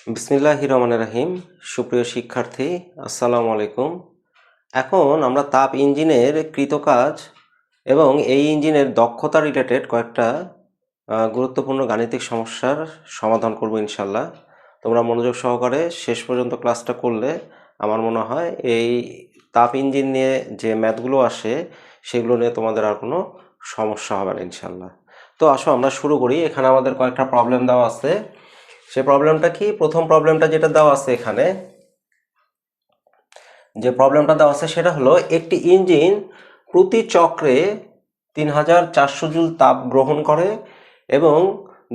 বিসমিল্লাহির রহমানির রহিম। সুপ্রিয় শিক্ষার্থী, আসসালামু আলাইকুম। এখন আমরা তাপ ইঞ্জিনের কৃতকাজ এবং এই ইঞ্জিনের দক্ষতা রিলেটেড কয়েকটা গুরুত্বপূর্ণ গাণিতিক সমস্যার সমাধান করব ইনশাল্লাহ। তোমরা মনোযোগ সহকারে শেষ পর্যন্ত ক্লাসটা করলে আমার মনে হয় এই তাপ ইঞ্জিন নিয়ে যে ম্যাথগুলো আসে সেগুলো নিয়ে তোমাদের আর কোনো সমস্যা হবে না ইনশাল্লাহ। তো আসো আমরা শুরু করি। এখানে আমাদের কয়েকটা প্রবলেম দেওয়া আছে। সে প্রবলেমটা কি? প্রথম প্রবলেমটা যেটা দেওয়া আছে এখানে, যে প্রবলেমটা দেওয়া আছে সেটা হলো একটি ইঞ্জিন প্রতি চক্রে 3400 জুল তাপ গ্রহণ করে এবং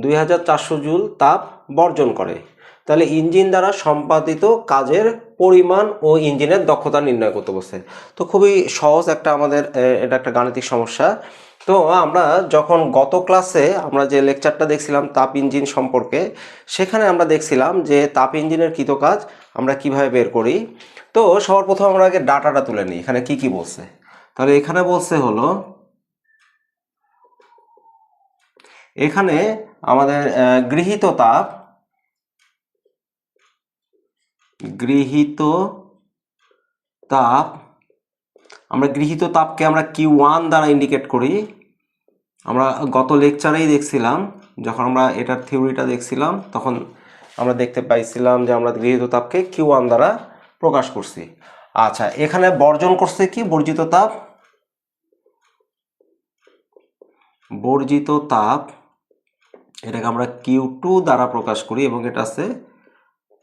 2400 জুল তাপ বর্জন করে। তাহলে ইঞ্জিন দ্বারা সম্পাদিত কাজের পরিমাণ ও ইঞ্জিনের দক্ষতা নির্ণয় করতে বলছে। তো খুবই সহজ একটা আমাদের এটা একটা গাণিতিক সমস্যা। তো আমরা যখন গত ক্লাসে আমরা যে লেকচারটা দেখছিলাম তাপ ইঞ্জিন সম্পর্কে, সেখানে আমরা দেখছিলাম যে তাপ ইঞ্জিনের কৃতকাজ আমরা কিভাবে বের করি। তো সবার প্রথম আমরা আগে ডাটাটা তুলে নিই, এখানে কি কি বলছে। তাহলে এখানে বলছে হলো, এখানে আমাদের গৃহীত তাপ আমরা গৃহীত তাপকে আমরা Q1 দ্বারা ইন্ডিকেট করি। আমরা গত লেকচারেই দেখছিলাম, যখন আমরা এটার থিওরিটা দেখছিলাম তখন আমরা দেখতে পাইছিলাম যে আমরা গৃহীত তাপকে Q1 দ্বারা প্রকাশ করছি। আচ্ছা, এখানে বর্জন করছে কি? বর্জিত তাপ এটাকে আমরা Q2 দ্বারা প্রকাশ করি এবং এটা আছে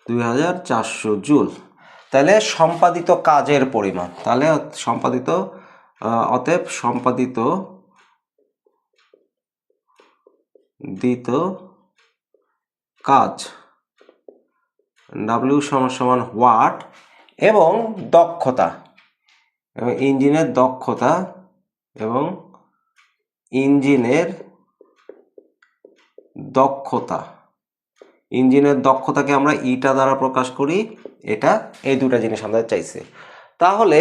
2400 জুল। তাহলে সম্পাদিত কাজের পরিমাণ, তাহলে অতএব সম্পাদিত কাজ W সমান ওয়াট এবং দক্ষতা এবং ইঞ্জিনের দক্ষতাকে আমরা ইটা দ্বারা প্রকাশ করি। এই দুটা জিনিস আমাদের চাইছে। তাহলে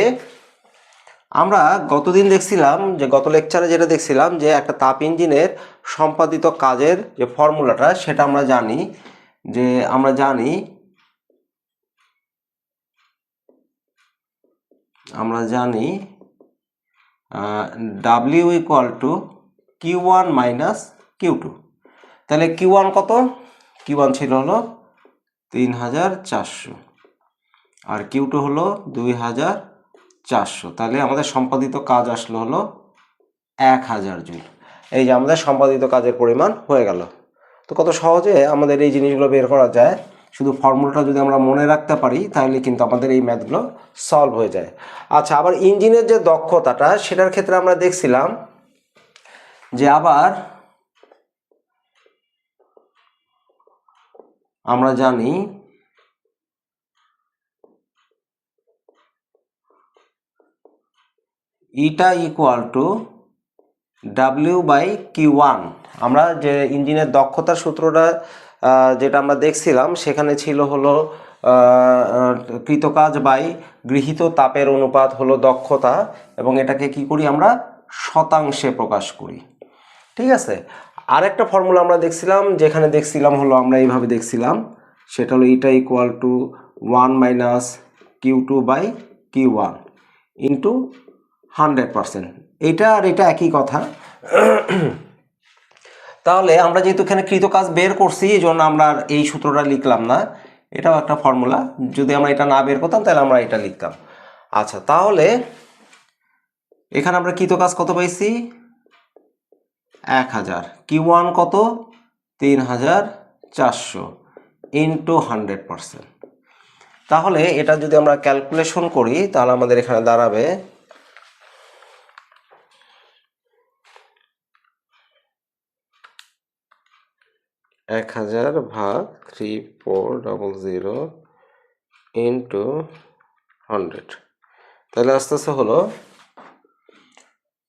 আমরা গত লেকচারে যেটা দেখছিলাম যে একটা তাপ ইঞ্জিনের সম্পাদিত কাজের যে ফর্মুলাটা সেটা আমরা জানি W equal to Q1 minus Q2। তাহলে Q1 কত? Q1 ছিল হলো 3400 আর Q2 হলো 2400। তাহলে আমাদের সম্পাদিত কাজ আসলো হলো 1000 জুল। এই যে আমাদের সম্পাদিত কাজের পরিমাণ হয়ে গেল। তো কত সহজে আমাদের এই জিনিসগুলো বের করা যায়। শুধু ফর্মুলাটা যদি আমরা মনে রাখতে পারি তাহলে কিন্তু আমাদের এই ম্যাথগুলো সলভ হয়ে যায়। আচ্ছা, আবার ইঞ্জিনের যে দক্ষতাটা সেটার ক্ষেত্রে আমরা দেখছিলাম যে আবার আমরা জানি ইটা ইকুয়াল টু W/Q1। আমরা যে ইঞ্জিনের দক্ষতার সূত্রটা যেটা আমরা দেখছিলাম সেখানে ছিল হলো কৃতকাজ বাই গৃহীত তাপের অনুপাত হলো দক্ষতা, এবং এটাকে কি করি আমরা? শতাংশে প্রকাশ করি। ঠিক আছে। আরেকটা ফর্মুলা আমরা দেখছিলাম, যেখানে দেখছিলাম হলো আমরা এইভাবে দেখছিলাম, সেটা হলো ইটা equal to 1 minus Q2/Q1 into 100%। এটা আর এটা একই কথা। তাহলে আমরা যেহেতু এখানে কৃতকাজ বের করছি এই জন্য আমরা আর এই সূত্রটা লিখলাম না, এটাও একটা ফর্মুলা। যদি আমরা এটা না বের করতাম তাহলে আমরা এটা লিখতাম। আচ্ছা, তাহলে এখানে আমরা কৃতকাজ কত পাইছি? 1000। Q1 কত? 3400 ইন্টু 100%। তাহলে এটা যদি আমরা ক্যালকুলেশন করি তাহলে আমাদের এখানে দাঁড়াবে 1000 ভাগ 3400 ইন্টু 100। তাহলে আস্তে আস্তে হলো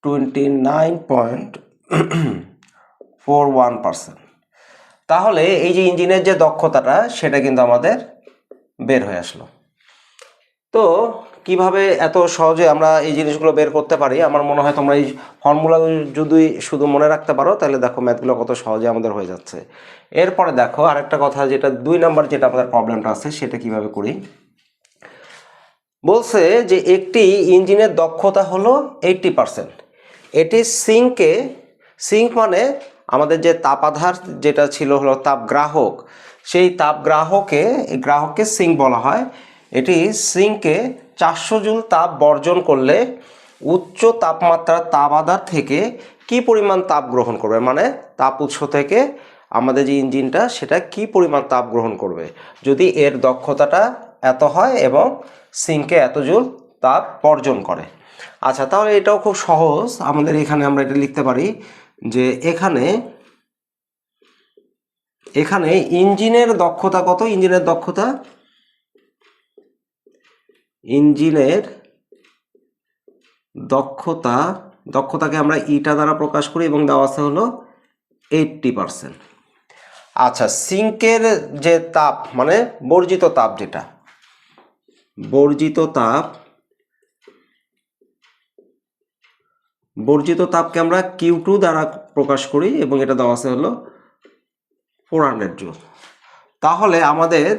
29.41%। তাহলে এই যে ইঞ্জিনের যে দক্ষতাটা সেটা কিন্তু আমাদের বের হয়ে আসলো। তো কিভাবে এত সহজে আমরা এই জিনিসগুলো বের করতে পারি, আমার মনে হয় তোমরা এই ফর্মুলা যদি শুধু মনে রাখতে পারো তাহলে দেখো ম্যাথগুলো কত সহজে আমাদের হয়ে যাচ্ছে। এরপরে দেখো আরেকটা কথা, যেটা 2 নাম্বার যেটা আমাদের প্রবলেমটা আছে সেটা কিভাবে করি। বলছে যে একটি ইঞ্জিনের দক্ষতা হলো 80%। এটি সিঙ্ক মানে আমাদের যে তাপাধার যেটা ছিল হলো তাপগ্রাহক, সেই গ্রাহককে সিঙ্ক বলা হয়। এটি সিঙ্কে 400 জুল তাপ বর্জন করলে উচ্চ তাপমাত্রার তাপাধার থেকে কি পরিমাণ তাপ গ্রহণ করবে, মানে তাপ উৎস থেকে আমাদের যে ইঞ্জিনটা সেটা কি পরিমাণ তাপ গ্রহণ করবে যদি এর দক্ষতাটা এত হয় এবং সিঙ্কে এত জুল তাপ বর্জন করে। আচ্ছা, তাহলে এটাও খুব সহজ। আমাদের এখানে আমরা এটা লিখতে পারি যে এখানে ইঞ্জিনের দক্ষতা কত, ইঞ্জিনের দক্ষতাকে আমরা ইটা দ্বারা প্রকাশ করি এবং দেওয়া আছে হলো 80%। আচ্ছা, সিঙ্কের যে তাপ মানে বর্জিত তাপকে আমরা Q2 দ্বারা প্রকাশ করি এবং এটা দেওয়া আছে হলো 400 জুল। তাহলে আমাদের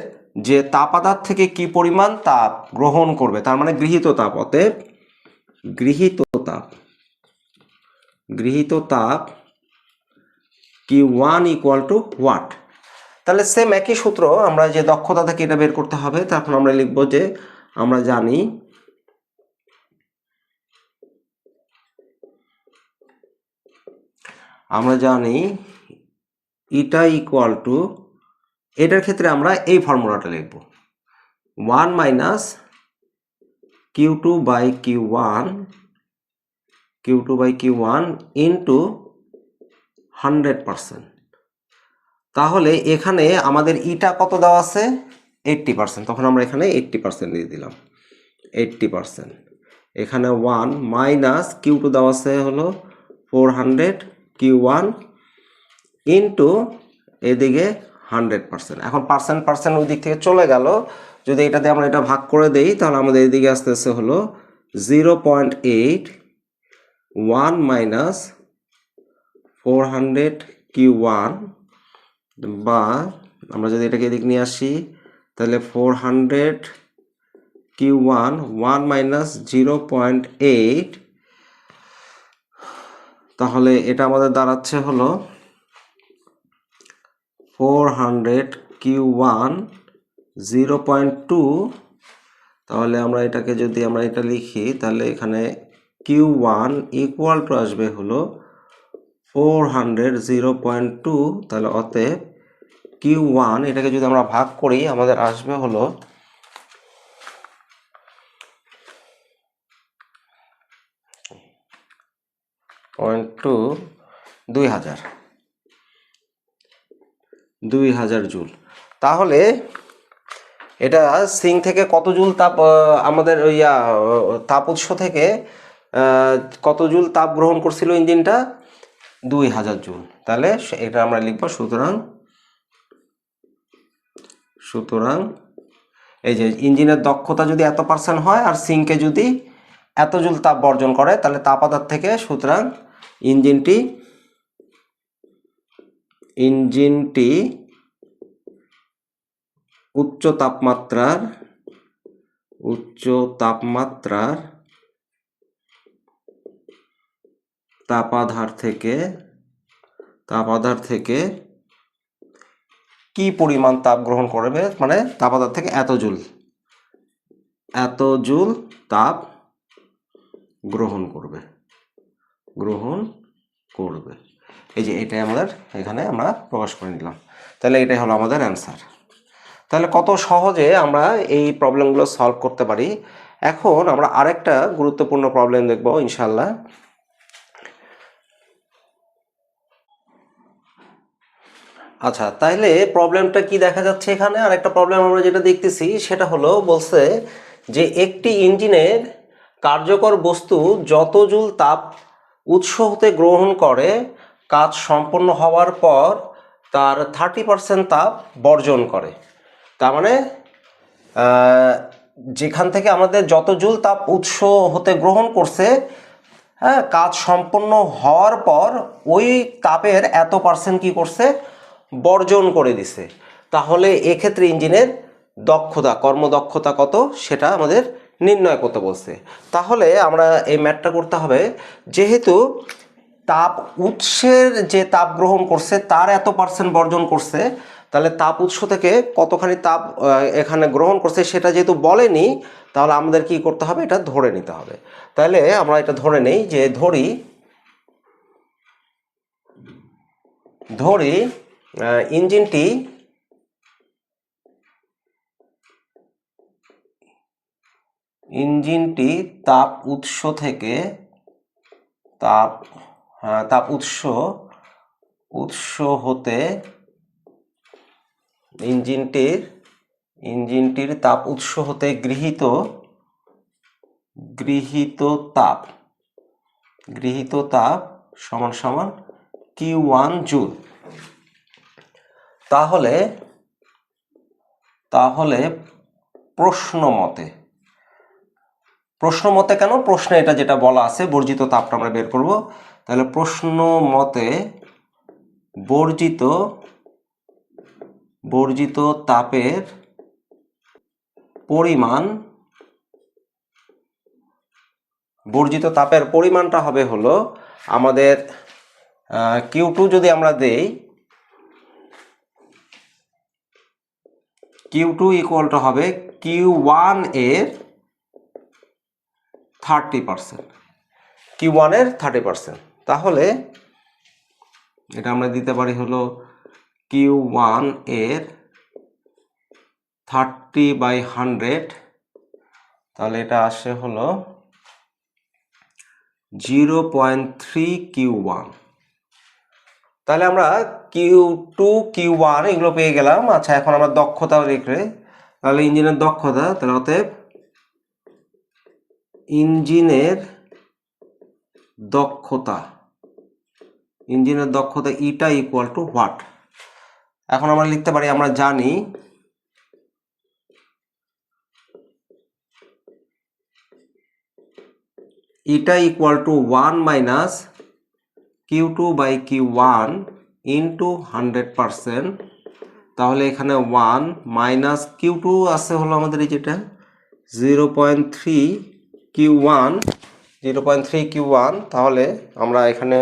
যে তাপাধার থেকে কি পরিমাণ তাপ গ্রহণ করবে, তার মানে গৃহীত তাপ, অতএব গৃহীত তাপ Q1 ইকুয়াল টু হোয়াট। তাহলে সেম একই সূত্র, আমরা যে দক্ষতা থেকে এটা বের করতে হবে, তখন আমরা লিখব যে আমরা জানি ইটা ইকুয়াল টু, এটার ক্ষেত্রে আমরা এই ফর্মুলাটা লিখব 1 minus Q2 by Q1 into 100%। তাহলে এখানে আমাদের ইটা কত দেওয়া আছে 80%, তখন আমরা এখানে 80% দিয়ে দিলাম 80%। এখানে 1 মাইনাস Q2 দেওয়া আছে হলো 400, Q1 ইন্টু এদিকে 100%। এখন পার্সেন্ট ওই দিক থেকে চলে গেল, যদি এটাতে আমরা এটা ভাগ করে দেই তাহলে আমাদের এদিকে আসতে আসতে হলো 0.8, 1 মাইনাস 400 Q1, বা আমরা যদি এটাকে এদিক নিয়ে আসি তাহলে 400 Q1 1 মাইনাস 0.8, তাহলে এটা আমাদের দাঁড়াচ্ছে হলো 400 Q1 0.2। তাহলে আমরা এটাকে যদি আমরা এটা লিখি তাহলে এখানে Q1 ইকুয়াল টু আসবে হলো 400 0.2। তাহলে অতএব Q1 এটাকে যদি আমরা ভাগ করি আমাদের আসবে হলো 2000 জুল। তাহলে এটা সিঙ্ক থেকে কত জুল তাপ আমাদের তাপ উৎস থেকে কত জুল তাপ গ্রহণ করছিল ইঞ্জিনটা 2000 জুল। তাহলে এটা আমরা লিখব সুতরাং এই যে ইঞ্জিনের দক্ষতা যদি এত পার্সেন্ট হয় আর সিঙ্কে যদি এত জুল তাপ বর্জন করে তাহলে তাপাধার থেকে, সুতরাং ইঞ্জিনটি উচ্চ তাপমাত্রার তাপাধার থেকে কি পরিমাণ তাপ গ্রহণ করবে, মানে তাপাধার থেকে এত জুল তাপ গ্রহণ করবে। এই যে এটাই আমাদের এখানে আমরা প্রকাশ করে নিলাম। তাহলে এটাই হলো আমাদের অ্যান্সার। তাহলে কত সহজে আমরা এই প্রবলেমগুলো সলভ করতে পারি। এখন আমরা আরেকটা গুরুত্বপূর্ণ প্রবলেম দেখব ইনশাল্লাহ। আচ্ছা, তাহলে প্রবলেমটা কি দেখা যাচ্ছে এখানে, আরেকটা প্রবলেম আমরা যেটা দেখতেছি সেটা হলো বলছে যে একটি ইঞ্জিনের কার্যকর বস্তু যত জুল তাপ উৎস হতে গ্রহণ করে কাজ সম্পন্ন হওয়ার পর তার 30% তাপ বর্জন করে। তার মানে যেখান থেকে আমাদের যত জুল তাপ উৎস হতে গ্রহণ করছে, হ্যাঁ, কাজ সম্পন্ন হওয়ার পর ওই তাপের এত পার্সেন্ট কি করছে, বর্জন করে দিছে। তাহলে এক্ষেত্রে ইঞ্জিনের দক্ষতা, কর্মদক্ষতা কত সেটা আমাদের নির্ণয় করতে বলছে। তাহলে আমরা এই ম্যাথটা করতে হবে, যেহেতু তাপ উৎসের যে তাপ গ্রহণ করছে তার এত পার্সেন্ট বর্জন করছে, তাহলে তাপ উৎস থেকে কতখানি তাপ এখানে গ্রহণ করছে সেটা যেহেতু বলেনি, তাহলে আমাদের কি করতে হবে, এটা ধরে নিতে হবে। তাহলে আমরা এটা ধরে নেই, যে ধরি ইঞ্জিনটি তাপ উৎস থেকে তাপ উৎস হতে ইঞ্জিনটির তাপ উৎস হতে গৃহীত তাপ সমান সমান Q1 জুল। তাহলে প্রশ্ন মতে কেন, প্রশ্নে এটা যেটা বলা আছে বর্জিত তাপটা আমরা বের করব। তাহলে প্রশ্ন মতে বর্জিত তাপের পরিমাণটা হবে হলো আমাদের Q2 যদি আমরা দেই, Q2 ইকুয়াল টু হবে Q1 এর 30%। তাহলে এটা আমরা দিতে পারি হলো Q1 এর 30/100, তাহলে এটা আসে হলো 0.3 Q1। তাহলে আমরা Q2 Q1 এগুলো পেয়ে গেলাম। আচ্ছা, এখন আমরা দক্ষতাও রেখে, তাহলে ইঞ্জিনের দক্ষতা, তাহলে অতএব ইঞ্জিনের দক্ষতা ইটা ইকুয়াল টু হোয়াট। এখন আমরা লিখতে পারি, আমরা জানি ইটা equal to 1 minus Q2/Q1 into 100%। তাহলে এখানে 1 মাইনাস Q2 আছে হলো আমাদের এই যেটা 0.3 Q1। তাহলে আমরা এখানে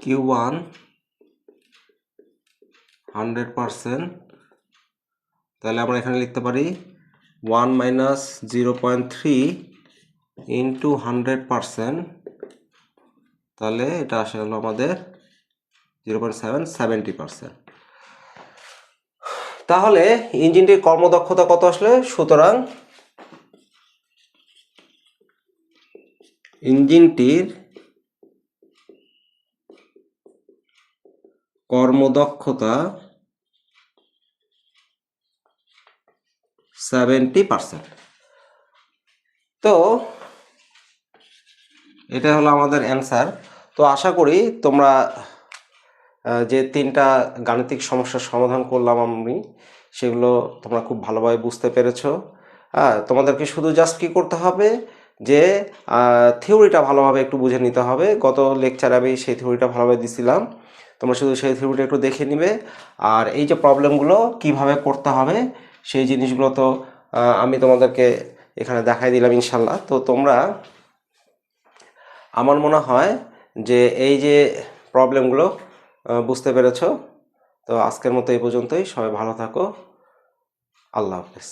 Q1 100%, তাহলে আমরা এখানে লিখতে পারি 1 মাইনাস 0.3 ইন্টু 100%, তাহলে এটা আসে হলো আমাদের 0.70%। তাহলে ইঞ্জিনটির কর্মদক্ষতা কত আসলে, সুতরাং ইঞ্জিনটির কর্মদক্ষতা 70%। তো এটা হলো আমাদের অ্যান্সার। তো আশা করি তোমরা যে 3টা গাণিতিক সমস্যার সমাধান করলাম আমি, সেগুলো তোমরা খুব ভালোভাবে বুঝতে পেরেছো। তোমাদেরকে শুধু জাস্ট কি করতে হবে, যে থিওরিটা ভালোভাবে একটু বুঝে নিতে হবে। গত লেকচারে আমি সেই থিওরিটা ভালোভাবে দিছিলাম, তোমরা শুধু সেই থিওরিটা একটু দেখে নিবে। আর এই যে প্রবলেমগুলো কিভাবে করতে হবে সেই জিনিসগুলো তো আমি তোমাদেরকে এখানে দেখাই দিলাম ইনশাল্লাহ। তো তোমরা, আমার মনে হয় যে এই যে প্রবলেমগুলো বুঝতে পেরেছো। তো আজকের মতো এই পর্যন্তই। সবাই ভালো থাকো। আল্লাহ হাফেজ।